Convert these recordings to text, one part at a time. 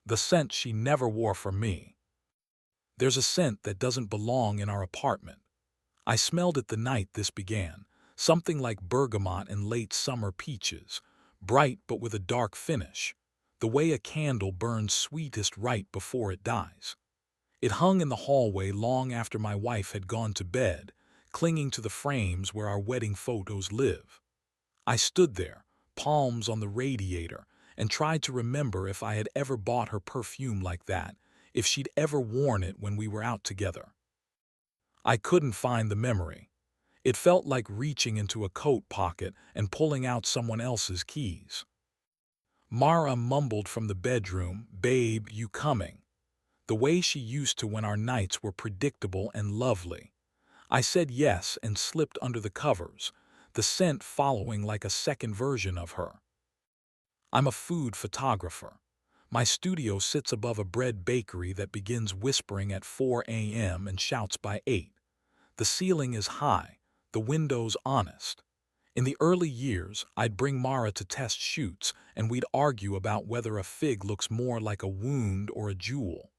the scent she never wore for me. There's a scent that doesn't belong in our apartment. I smelled it the night this began, something like bergamot and late summer peaches, bright but with a dark finish, the way a candle burns sweetest right before it dies. It hung in the hallway long after my wife had gone to bed, clinging to the frames where our wedding photos live. I stood there, palms on the radiator, and tried to remember if I had ever bought her perfume like that, if she'd ever worn it when we were out together. I couldn't find the memory. It felt like reaching into a coat pocket and pulling out someone else's keys. Mara mumbled from the bedroom, "Babe, you coming?" the way she used to when our nights were predictable and lovely. I said yes and slipped under the covers, the scent following like a second version of her. I'm a food photographer. My studio sits above a bread bakery that begins whispering at 4 a.m. and shouts by 8. The ceiling is high, the windows honest. In the early years, I'd bring Mara to test shoots and we'd argue about whether a fig looks more like a wound or a jewel.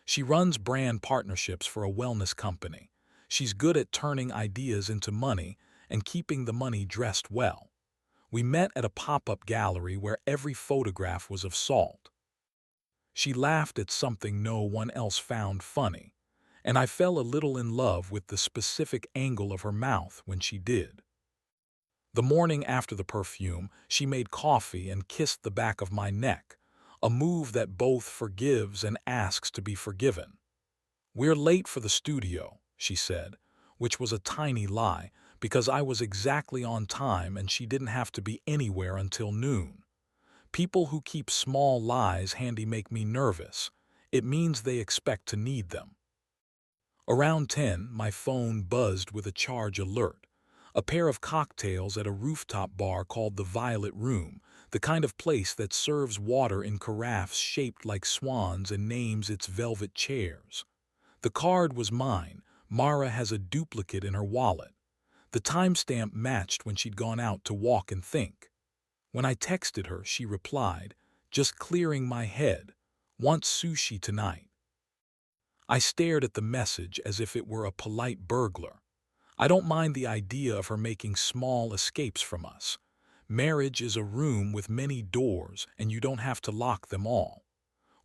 She runs brand partnerships for a wellness company. She's good at turning ideas into money and keeping the money dressed well. We met at a pop-up gallery where every photograph was of salt. She laughed at something no one else found funny, and I fell a little in love with the specific angle of her mouth when she did. The morning after the perfume, she made coffee and kissed the back of my neck, a move that both forgives and asks to be forgiven. "We're late for the studio," she said, which was a tiny lie because I was exactly on time and she didn't have to be anywhere until noon. People who keep small lies handy make me nervous. It means they expect to need them. Around 10, my phone buzzed with a charge alert. A pair of cocktails at a rooftop bar called the Violet Room, the kind of place that serves water in carafes shaped like swans and names its velvet chairs. The card was mine. Mara has a duplicate in her wallet. The timestamp matched when she'd gone out to walk and think. When I texted her, she replied, "Just clearing my head. Want sushi tonight." I stared at the message as if it were a polite burglar. I don't mind the idea of her making small escapes from us. Marriage is a room with many doors and you don't have to lock them all.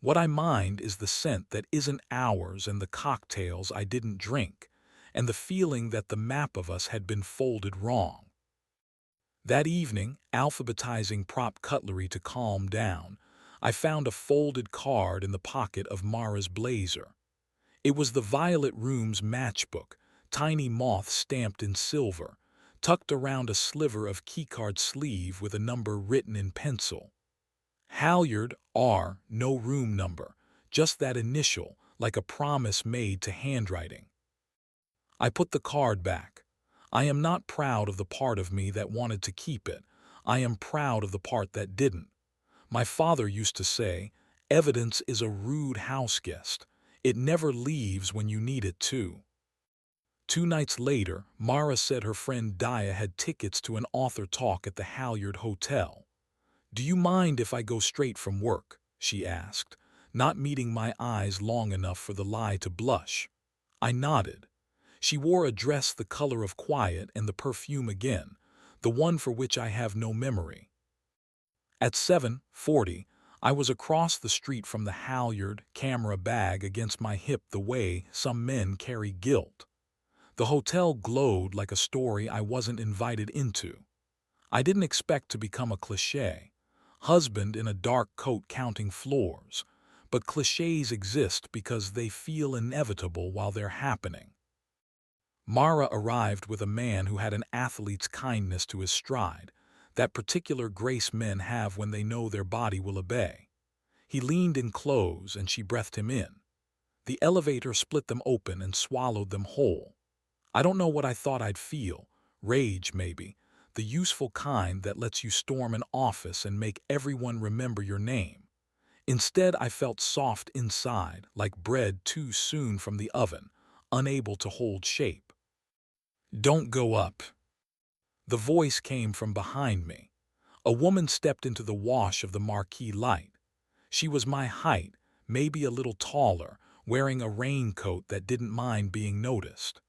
What I mind is the scent that isn't ours and the cocktails I didn't drink, and the feeling that the map of us had been folded wrong. That evening, alphabetizing prop cutlery to calm down, I found a folded card in the pocket of Mara's blazer. It was the Violet Room's matchbook, tiny moths stamped in silver, tucked around a sliver of keycard sleeve with a number written in pencil. Halyard, R, no room number, just that initial, like a promise made to handwriting. I put the card back. I am not proud of the part of me that wanted to keep it. I am proud of the part that didn't. My father used to say, "Evidence is a rude houseguest. It never leaves when you need it to." 2 nights later, Mara said her friend Dia had tickets to an author talk at the Halyard Hotel. "Do you mind if I go straight from work?" she asked, not meeting my eyes long enough for the lie to blush. I nodded. She wore a dress the color of quiet and the perfume again, the one for which I have no memory. At 7:40, I was across the street from the Halyard, camera bag against my hip the way some men carry guilt. The hotel glowed like a story I wasn't invited into. I didn't expect to become a cliché, husband in a dark coat counting floors, but clichés exist because they feel inevitable while they're happening. Mara arrived with a man who had an athlete's kindness to his stride, that particular grace men have when they know their body will obey. He leaned in close and she breathed him in. The elevator split them open and swallowed them whole. I don't know what I thought I'd feel. Rage, maybe. The useful kind that lets you storm an office and make everyone remember your name. Instead, I felt soft inside, like bread too soon from the oven, unable to hold shape. "Don't go up." The voice came from behind me. A woman stepped into the wash of the marquee light. She was my height, maybe a little taller, wearing a raincoat that didn't mind being noticed.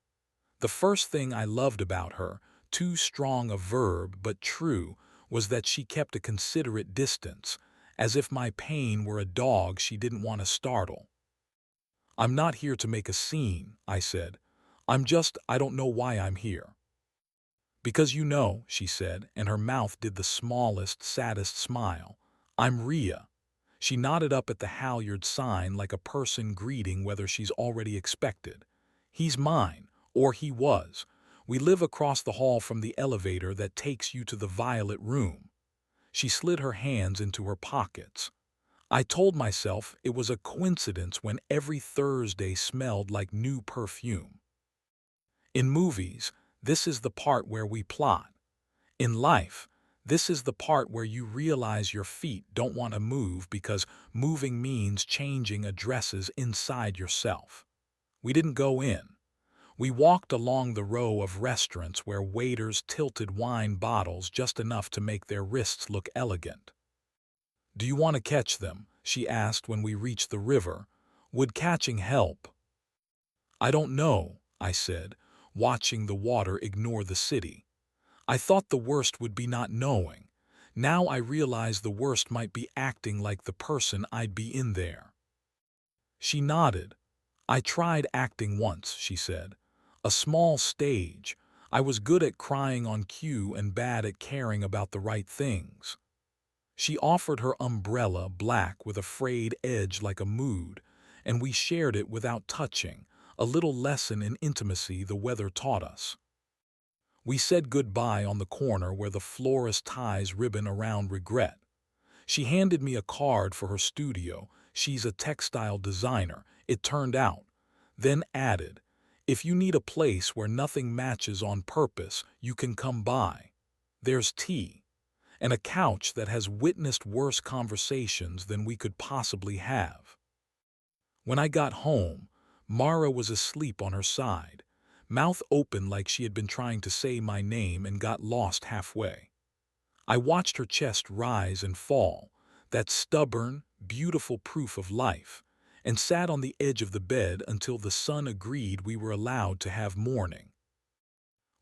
The first thing I loved about her, too strong a verb but true, was that she kept a considerate distance, as if my pain were a dog she didn't want to startle. "I'm not here to make a scene," I said. I don't know why I'm here." "Because you know," she said, and her mouth did the smallest, saddest smile. "I'm Rhea." She nodded up at the halyard sign like a person greeting whether she's already expected. "He's mine, or he was. We live across the hall from the elevator that takes you to the violet room." She slid her hands into her pockets. I told myself it was a coincidence when every Thursday smelled like new perfume. In movies, this is the part where we plot. In life, this is the part where you realize your feet don't want to move because moving means changing addresses inside yourself. We didn't go in. We walked along the row of restaurants where waiters tilted wine bottles just enough to make their wrists look elegant. "Do you want to catch them?" she asked when we reached the river. "Would catching help?" "I don't know," I said, watching the water ignore the city. I thought the worst would be not knowing. Now I realize the worst might be acting like the person I'd be in there. She nodded. "I tried acting once," she said. "A small stage. I was good at crying on cue and bad at caring about the right things." She offered her umbrella, black with a frayed edge like a mood, and we shared it without touching, a little lesson in intimacy the weather taught us. We said goodbye on the corner where the florist ties ribbon around regret. She handed me a card for her studio. She's a textile designer, it turned out. Then added, "If you need a place where nothing matches on purpose, you can come by. There's tea, and a couch that has witnessed worse conversations than we could possibly have." When I got home, Mara was asleep on her side, mouth open like she had been trying to say my name and got lost halfway. I watched her chest rise and fall, that stubborn, beautiful proof of life, and sat on the edge of the bed until the sun agreed we were allowed to have morning.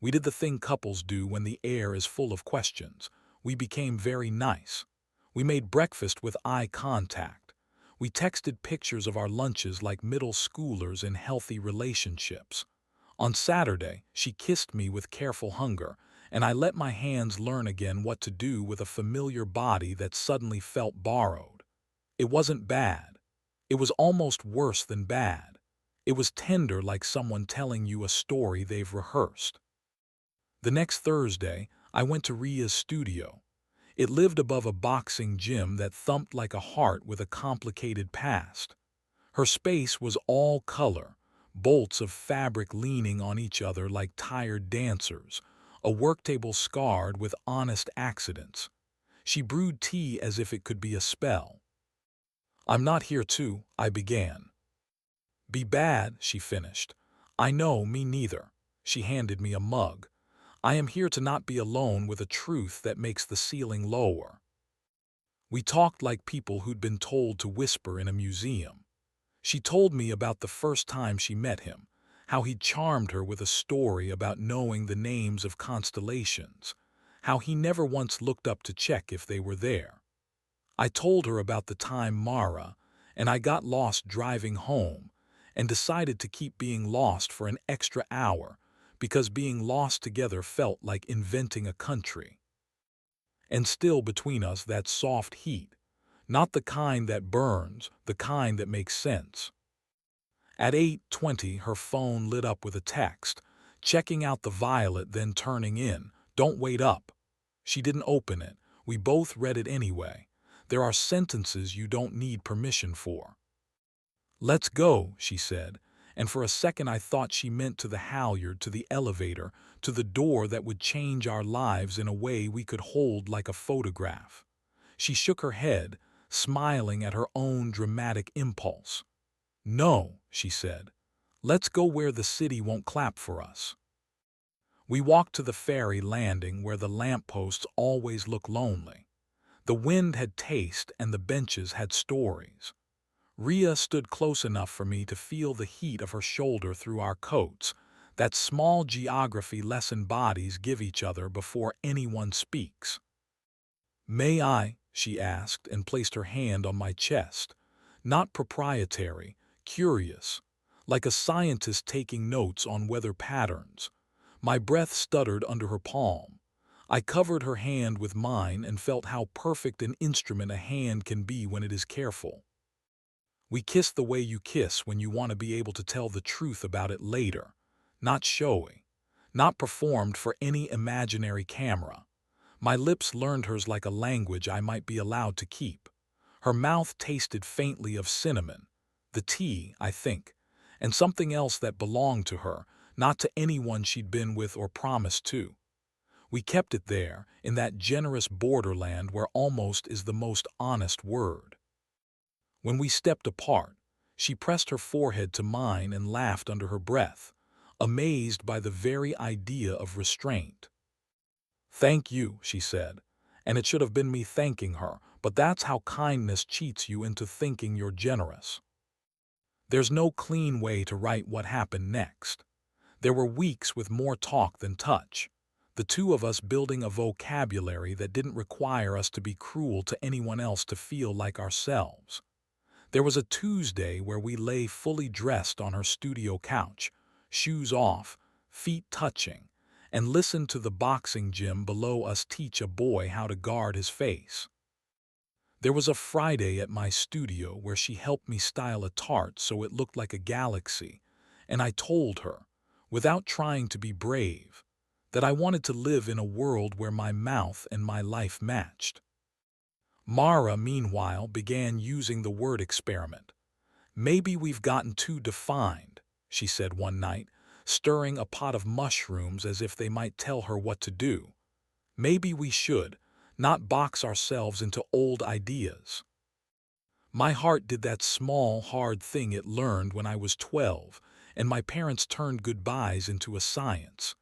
We did the thing couples do when the air is full of questions. We became very nice. We made breakfast with eye contact. We texted pictures of our lunches like middle schoolers in healthy relationships. On Saturday, she kissed me with careful hunger, and I let my hands learn again what to do with a familiar body that suddenly felt borrowed. It wasn't bad. It was almost worse than bad. It was tender, like someone telling you a story they've rehearsed. The next Thursday, I went to Rhea's studio. It lived above a boxing gym that thumped like a heart with a complicated past. Her space was all color, bolts of fabric leaning on each other like tired dancers, a worktable scarred with honest accidents. She brewed tea as if it could be a spell. "I'm not here to," I began. "Be bad," she finished. "I know, me neither." She handed me a mug. "I am here to not be alone with a truth that makes the ceiling lower." We talked like people who'd been told to whisper in a museum. She told me about the first time she met him, how he'd charmed her with a story about knowing the names of constellations, how he never once looked up to check if they were there. I told her about the time Mara and I got lost driving home and decided to keep being lost for an extra hour because being lost together felt like inventing a country. And still between us that soft heat, not the kind that burns, the kind that makes sense. At 8:20, her phone lit up with a text, checking out the violet, then turning in, "Don't wait up." She didn't open it. We both read it anyway. There are sentences you don't need permission for. "Let's go," she said, and for a second I thought she meant to the halyard, to the elevator, to the door that would change our lives in a way we could hold like a photograph. She shook her head, smiling at her own dramatic impulse. "No," she said. "Let's go where the city won't clap for us." We walked to the ferry landing where the lampposts always look lonely. The wind had taste and the benches had stories. Rhea stood close enough for me to feel the heat of her shoulder through our coats, that small geography lesson bodies give each other before anyone speaks. "May I?" she asked and placed her hand on my chest. Not proprietary, curious, like a scientist taking notes on weather patterns. My breath stuttered under her palm. I covered her hand with mine and felt how perfect an instrument a hand can be when it is careful. We kiss the way you kiss when you want to be able to tell the truth about it later. Not showy, not performed for any imaginary camera. My lips learned hers like a language I might be allowed to keep. Her mouth tasted faintly of cinnamon, the tea, I think, and something else that belonged to her, not to anyone she'd been with or promised to. We kept it there, in that generous borderland where almost is the most honest word. When we stepped apart, she pressed her forehead to mine and laughed under her breath, amazed by the very idea of restraint. "Thank you," she said, and it should have been me thanking her, but that's how kindness cheats you into thinking you're generous. There's no clean way to write what happened next. There were weeks with more talk than touch, the two of us building a vocabulary that didn't require us to be cruel to anyone else to feel like ourselves. There was a Tuesday where we lay fully dressed on her studio couch, shoes off, feet touching, and listened to the boxing gym below us teach a boy how to guard his face. There was a Friday at my studio where she helped me style a tart so it looked like a galaxy, and I told her, without trying to be brave, that I wanted to live in a world where my mouth and my life matched. Mara, meanwhile, began using the word experiment. "Maybe we've gotten too defined," she said one night, stirring a pot of mushrooms as if they might tell her what to do. "Maybe we should not box ourselves into old ideas." My heart did that small, hard thing it learned when I was 12, and my parents turned goodbyes into a science.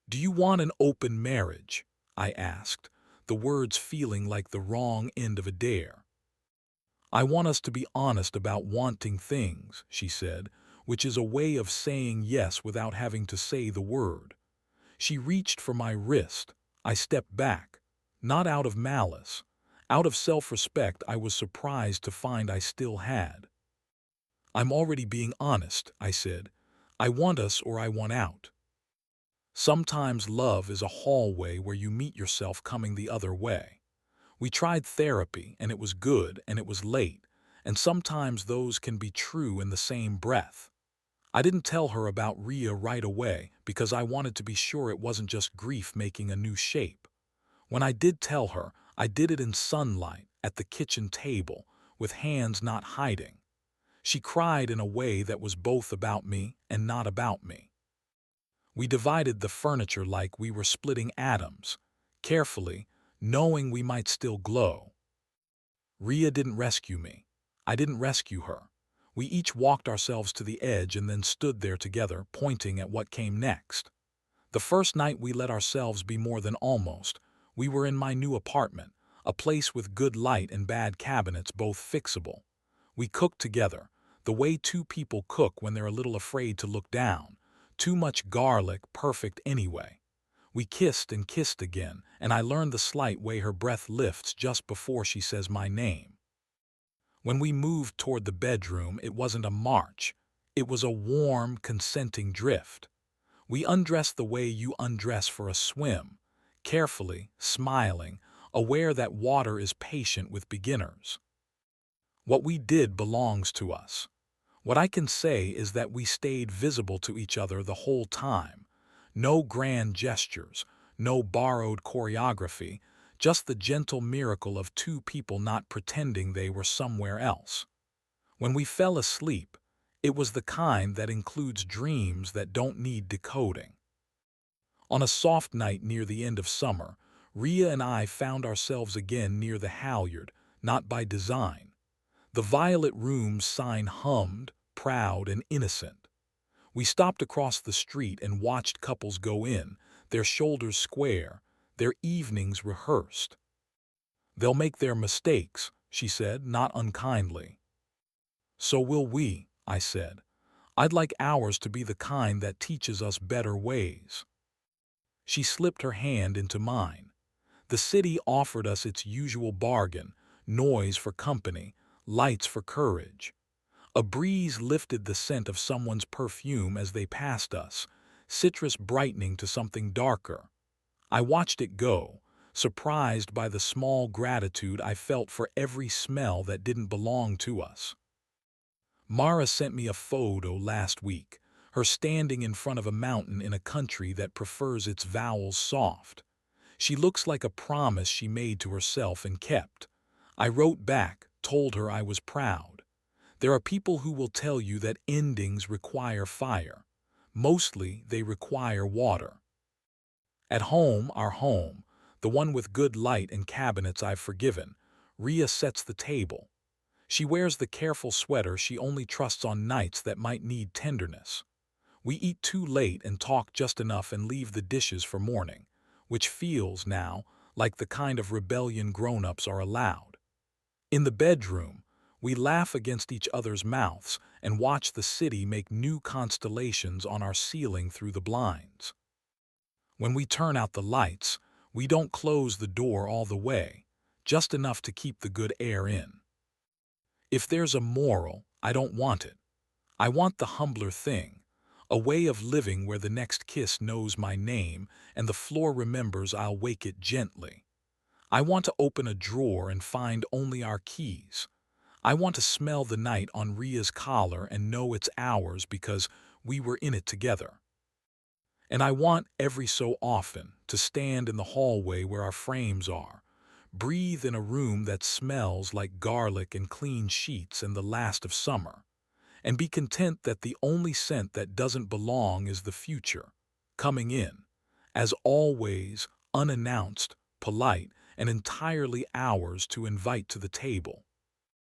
"Do you want an open marriage?" I asked, the words feeling like the wrong end of a dare. "I want us to be honest about wanting things," she said, which is a way of saying yes without having to say the word. She reached for my wrist. I stepped back, not out of malice. Out of self-respect I was surprised to find I still had. "I'm already being honest," I said. "I want us or I want out." Sometimes love is a hallway where you meet yourself coming the other way. We tried therapy, and it was good, and it was late, and sometimes those can be true in the same breath. I didn't tell her about Rhea right away because I wanted to be sure it wasn't just grief making a new shape. When I did tell her, I did it in sunlight, at the kitchen table, with hands not hiding. She cried in a way that was both about me and not about me. We divided the furniture like we were splitting atoms, carefully, knowing we might still glow. Rhea didn't rescue me. I didn't rescue her. We each walked ourselves to the edge and then stood there together, pointing at what came next. The first night we let ourselves be more than almost. We were in my new apartment, a place with good light and bad cabinets, both fixable. We cooked together, the way two people cook when they're a little afraid to look down. Too much garlic, perfect anyway. We kissed and kissed again, and I learned the slight way her breath lifts just before she says my name. When we moved toward the bedroom, it wasn't a march. It was a warm, consenting drift. We undressed the way you undress for a swim, carefully, smiling, aware that water is patient with beginners. What we did belongs to us. What I can say is that we stayed visible to each other the whole time. No grand gestures, no borrowed choreography, just the gentle miracle of two people not pretending they were somewhere else. When we fell asleep, it was the kind that includes dreams that don't need decoding. On a soft night near the end of summer, Rhea and I found ourselves again near the halyard, not by design. The Violet Room's sign hummed, proud and innocent. We stopped across the street and watched couples go in, their shoulders square, their evenings rehearsed. "They'll make their mistakes," she said, not unkindly. So will we, I said. I'd like ours to be the kind that teaches us better ways. She slipped her hand into mine. The city offered us its usual bargain: noise for company, lights for courage. A breeze lifted the scent of someone's perfume as they passed us, citrus brightening to something darker. I watched it go, surprised by the small gratitude I felt for every smell that didn't belong to us. Mara sent me a photo last week, her standing in front of a mountain in a country that prefers its vowels soft. She looks like a promise she made to herself and kept. I wrote back, told her I was proud. There are people who will tell you that endings require fire. Mostly, they require water. At home, our home, the one with good light and cabinets I've forgiven, Rhea sets the table. She wears the careful sweater she only trusts on nights that might need tenderness. We eat too late and talk just enough and leave the dishes for morning, which feels now like the kind of rebellion grown-ups are allowed. In the bedroom, we laugh against each other's mouths and watch the city make new constellations on our ceiling through the blinds. When we turn out the lights, we don't close the door all the way, just enough to keep the good air in. If there's a moral, I don't want it. I want the humbler thing, a way of living where the next kiss knows my name and the floor remembers I'll wake it gently. I want to open a drawer and find only our keys. I want to smell the night on Rhea's collar and know it's ours because we were in it together. And I want, every so often, to stand in the hallway where our frames are, breathe in a room that smells like garlic and clean sheets and the last of summer, and be content that the only scent that doesn't belong is the future, coming in, as always, unannounced, polite, and entirely ours to invite to the table.